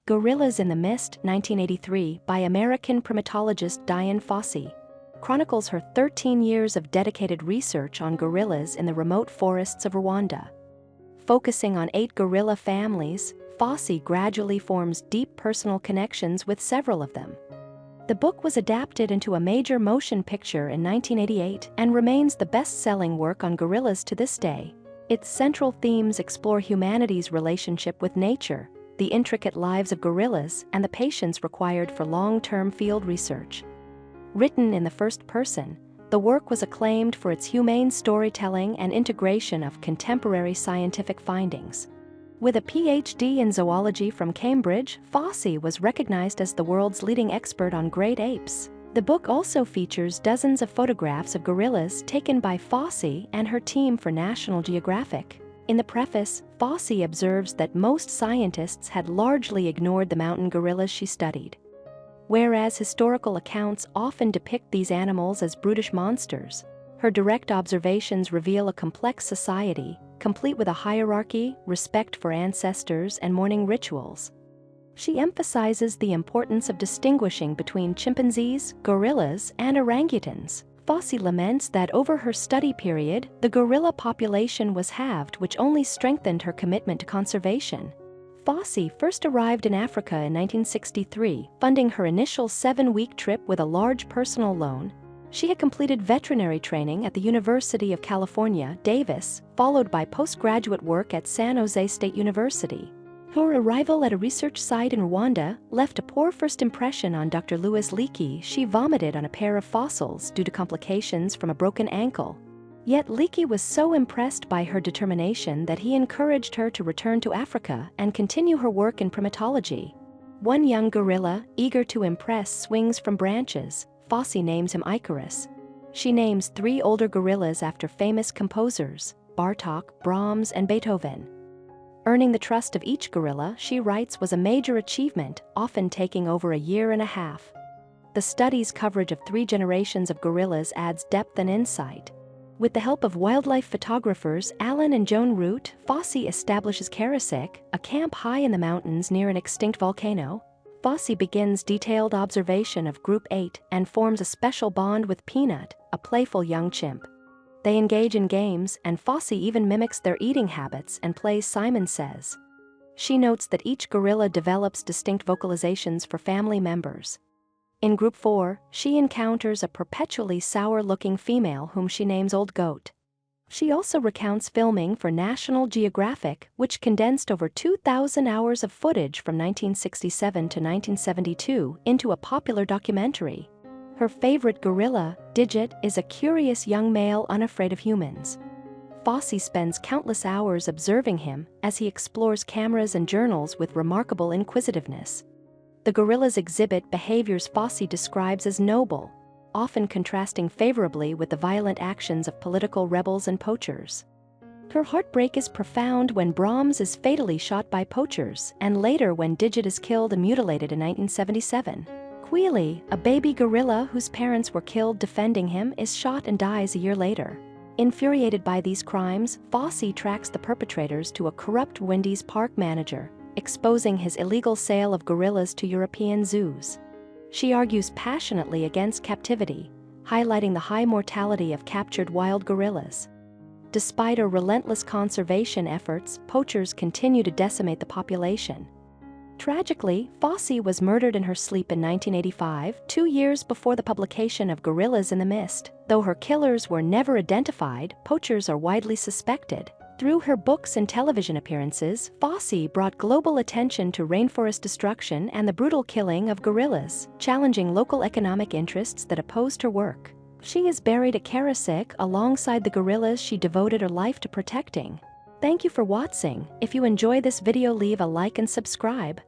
Gorillas in the Mist, 1983, by American primatologist Dian Fossey, chronicles her 13 years of dedicated research on gorillas in the remote forests of Rwanda. Focusing on 8 gorilla families, Fossey gradually forms deep personal connections with several of them. The book was adapted into a major motion picture in 1988 and remains the best-selling work on gorillas to this day. Its central themes explore humanity's relationship with nature, the intricate lives of gorillas, and the patience required for long-term field research. Written in the first person, the work was acclaimed for its humane storytelling and integration of contemporary scientific findings. With a PhD in zoology from Cambridge, Fossey was recognized as the world's leading expert on great apes. The book also features dozens of photographs of gorillas taken by Fossey and her team for National Geographic. In the preface, Fossey observes that most scientists had largely ignored the mountain gorillas she studied. Whereas historical accounts often depict these animals as brutish monsters, her direct observations reveal a complex society, complete with a hierarchy, respect for ancestors, and mourning rituals. She emphasizes the importance of distinguishing between chimpanzees, gorillas, and orangutans. Fossey laments that over her study period, the gorilla population was halved, which only strengthened her commitment to conservation. Fossey first arrived in Africa in 1963, funding her initial 7-week trip with a large personal loan. She had completed veterinary training at the University of California, Davis, followed by postgraduate work at San Jose State University. Her arrival at a research site in Rwanda left a poor first impression on Dr. Louis Leakey. She vomited on a pair of fossils due to complications from a broken ankle. Yet Leakey was so impressed by her determination that he encouraged her to return to Africa and continue her work in primatology. One young gorilla, eager to impress, swings from branches. Fossey names him Icarus. She names 3 older gorillas after famous composers, Bartok, Brahms, and Beethoven. Earning the trust of each gorilla, she writes, was a major achievement, often taking over a year and a half. The study's coverage of 3 generations of gorillas adds depth and insight. With the help of wildlife photographers Alan and Joan Root, Fossey establishes Karasik, a camp high in the mountains near an extinct volcano. Fossey begins detailed observation of Group 8 and forms a special bond with Peanut, a playful young chimp. They engage in games, and Fossey even mimics their eating habits and plays Simon Says. She notes that each gorilla develops distinct vocalizations for family members. In Group 4, she encounters a perpetually sour-looking female whom she names Old Goat. She also recounts filming for National Geographic, which condensed over 2,000 hours of footage from 1967 to 1972 into a popular documentary. Her favorite gorilla, Digit, is a curious young male unafraid of humans. Fossey spends countless hours observing him as he explores cameras and journals with remarkable inquisitiveness. The gorillas exhibit behaviors Fossey describes as noble, often contrasting favorably with the violent actions of political rebels and poachers. Her heartbreak is profound when Brahms is fatally shot by poachers, and later when Digit is killed and mutilated in 1977. Quealy, a baby gorilla whose parents were killed defending him, is shot and dies a year later. Infuriated by these crimes, Fossey tracks the perpetrators to a corrupt Wendy's park manager, exposing his illegal sale of gorillas to European zoos. She argues passionately against captivity, highlighting the high mortality of captured wild gorillas. Despite her relentless conservation efforts, poachers continue to decimate the population. Tragically, Fossey was murdered in her sleep in 1985, 2 years before the publication of Gorillas in the Mist. Though her killers were never identified, poachers are widely suspected. Through her books and television appearances, Fossey brought global attention to rainforest destruction and the brutal killing of gorillas, challenging local economic interests that opposed her work. She is buried at Karasik alongside the gorillas she devoted her life to protecting. Thank you for watching. If you enjoy this video, leave a like and subscribe.